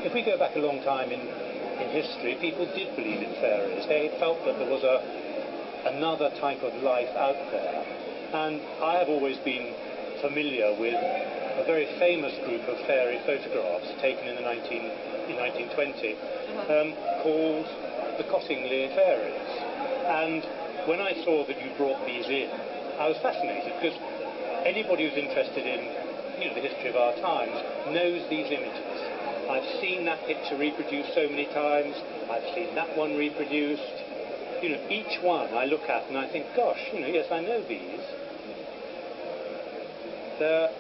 if we go back a long time in history, people did believe in fairies. They felt that there was another type of life out there. And I have always been familiar with a very famous group of fairy photographs taken in 1920 called the Cottingley Fairies. And when I saw that you brought these in, I was fascinated, because anybody who's interested in the history of our times knows these images. I've seen that picture reproduced so many times. I've seen that one reproduced. Each one I look at and I think, gosh, yes, I know these. They're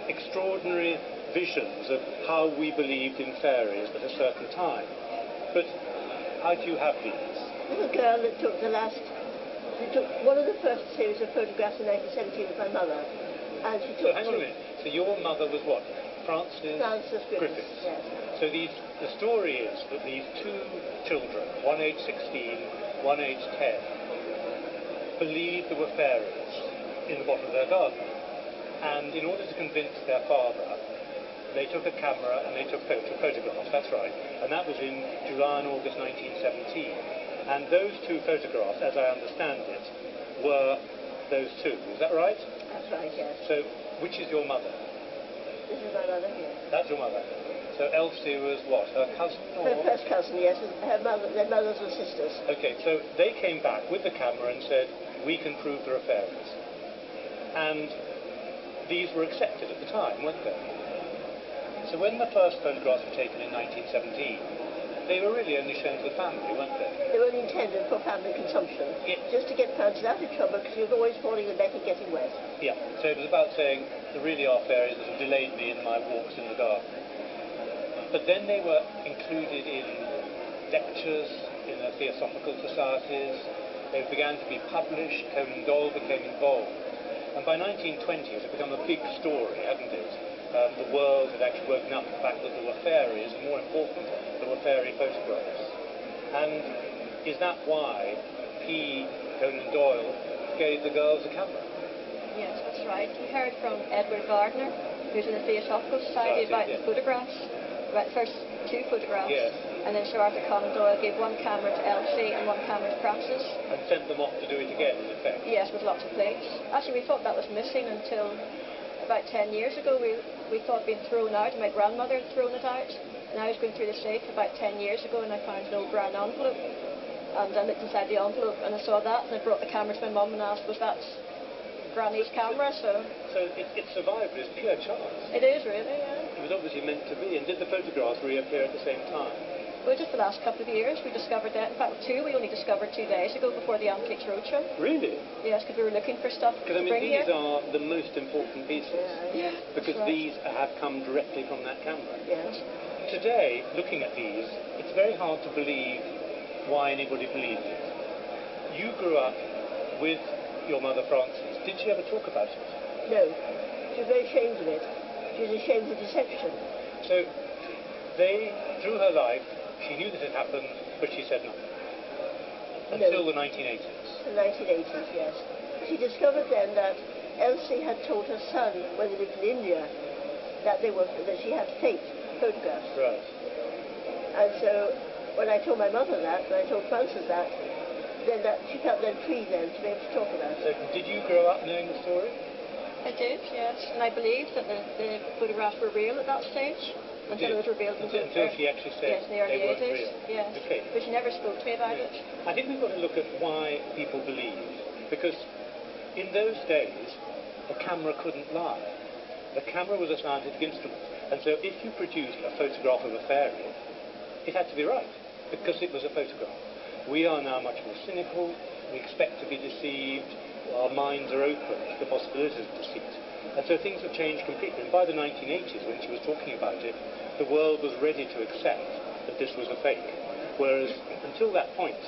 extraordinary visions of how we believed in fairies at a certain time. But how do you have these? Little girl that took she took one of the first series of photographs in 1917 with my mother, and she took... So hang on a minute. So your mother was what? Frances Griffiths. Yes. So the story is that these two children, one age 16, one age 10, believed there were fairies in the bottom of their garden. And in order to convince their father, they took a camera and they took photographs, that's right. And that was in July and August 1917. And those two photographs, as I understand it, were those two. Is that right? That's right, yes. So, which is your mother? This is my mother, yes. That's your mother. So Elsie was what, her cousin? Or? Her first cousin, yes. Their mothers were sisters. Okay, so they came back with the camera and said, we can prove there are fairies. And these were accepted at the time, weren't they? So when the first photographs were taken in 1917, they were really only shown to the family, weren't they? They were only intended for family consumption, just to get Frances out of trouble, because she was always falling in bed and getting wet. Yeah, so it was about saying, there really are fairies that have delayed me in my walks in the garden. But then they were included in lectures, in the theosophical societies. They began to be published. Conan Doyle became involved. And by 1920 it had become a big story, hadn't it? The world had actually woken up to the fact that there were fairies, and more important, there were fairy photographs. And is that why Conan Doyle gave the girls a camera? Yes, that's right. He heard from Edward Gardner, who's in the Theosophical Society, about the photographs, about the first two photographs. Yes. And then Sir Arthur Conan Doyle gave one camera to Elsie and one camera to Frances. And sent them off to do it again, in effect? Yes, with lots of plates. Actually, we thought that was missing until about 10 years ago. We thought it had been thrown out, and my grandmother had thrown it out. And I was going through the safe about 10 years ago, and I found an old brown envelope. And I looked inside the envelope, and I saw that, and I brought the camera to my mum and asked, was that Granny's camera? So it survived as pure chance. It is, really, yeah. It was obviously meant to be. And did the photographs reappear at the same time? Well, just the last couple of years we discovered that. In fact, two we only discovered 2 days ago before the Antiques Roadshow. Really? Yes, because we were looking for stuff to bring here. Because, these are the most important pieces. Yeah, because these have come directly from that camera. Yes. Today, looking at these, it's very hard to believe why anybody believed it. You grew up with your mother, Frances. Did she ever talk about it? No. She was very ashamed of it. She was ashamed of deception. So, through her life, she knew that it happened, but she said nothing. Until the 1980s. The 1980s, yes. She discovered then that Elsie had told her son, when they lived in India, that she had faked photographs. Right. And so, when I told my mother that, and I told Frances that, then she felt then free then to be able to talk about it. So, did you grow up knowing the story? I did, yes. And I believed that the photographs were real at that stage. Until it was revealed until she actually said yes, in the early they weren't 80s. real. Yes. Okay. But she never spoke to me about it. I think we've got to look at why people believed. Because in those days, a camera couldn't lie. The camera was a scientific instrument. And so if you produced a photograph of a fairy, it had to be right, because it was a photograph. We are now much more cynical. We expect to be deceived. Our minds are open to the possibilities of deceit. And so things have changed completely. And by the 1980s, when she was talking about it, the world was ready to accept that this was a fake. Whereas until that point,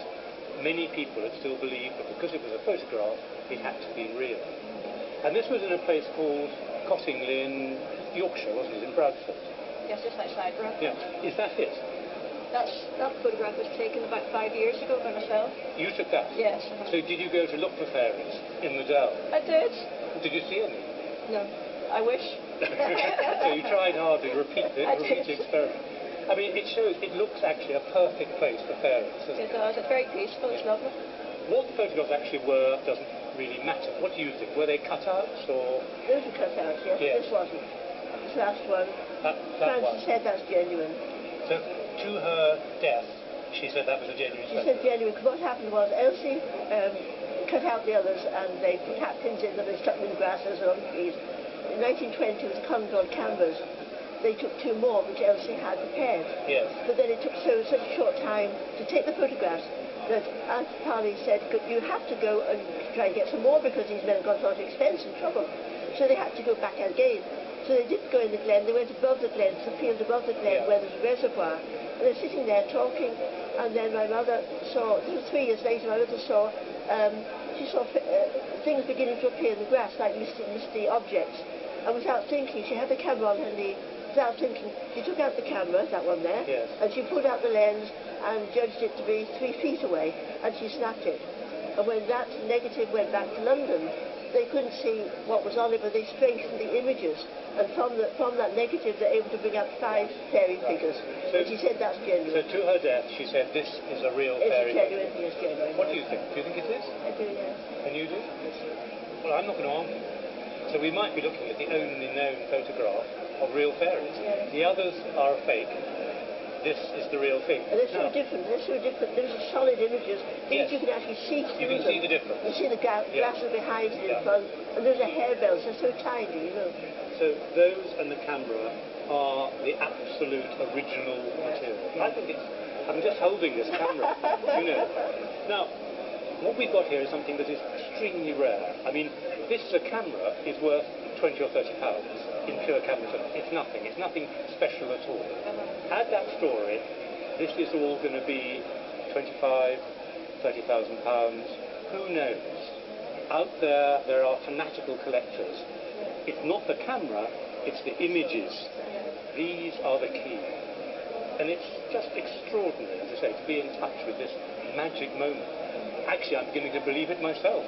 many people had still believed that because it was a photograph, it had to be real. And this was in a place called Cottingley in Yorkshire, wasn't it, in Bradford? Yes, just outside Bradford. Yeah. Is that it? That photograph was taken about 5 years ago by myself. You took that? Yes. So did you go to look for fairies in the dell? I did. Did you see any? No. I wish. So you tried hard to repeat the experiment. I mean, it shows, it looks actually a perfect place for fairies, doesn't It it? does. It's very peaceful. It's lovely. What the photographs actually were doesn't really matter. What do you think? Were they cutouts or...? Those were cut out, yes. Yes. This wasn't. This last one. That Frances one. said that's genuine. So, to her death, she said that was a genuine She photograph. said genuine, because what happened was Elsie cut out the others and they put hat pins in them and stuck them in the grasses or on the trees. In 1920, it was Cottingley Canvas. They took 2 more, which Elsie had prepared. Yes. But then it took such a short time to take the photographs that Aunt Polly said, you have to go and try and get some more because these men have got a lot of expense and trouble. So they had to go back again. So they didn't go in the glen, they went above the glen, to the field above the glen where there's a reservoir. And they're sitting there talking, and then my mother saw, this was 3 years later, my mother saw, she saw things beginning to appear in the grass, like misty objects. And without thinking, she had the camera on her knee, without thinking, she took out the camera, that one there, and she pulled out the lens and judged it to be 3 feet away, and she snapped it. And when that negative went back to London, they couldn't see what was on it, but they strengthened the images. And from that negative, they're able to bring out 5 fairy figures. So, and she said that's genuine. So to her death, she said this is a real fairy figure. It's genuine. What do you think? Do you think it is? I do, yes. And you do? Well, I'm not going to argue. So we might be looking at the only known photograph of real fairies. Yes. The others are a fake. This is the real thing. And they're so different. They're so different. Those are solid images. These you can actually see through You can them. see the difference. You see the grasses behind and in front. And those are harebells. They're so tiny, you know. So those and the camera are the absolute original material. I think it's... I'm just holding this camera, you know. Now, what we've got here is something that is extremely rare. I mean, this camera is worth 20 or 30 pounds in pure camera terms. It's nothing. It's nothing special at all. Add that story, this is all going to be 25, 30,000 pounds. Who knows? Out there are fanatical collectors. It's not the camera, it's the images. These are the key. And it's just extraordinary, as I say, to be in touch with this magic moment. Actually, I'm beginning to believe it myself.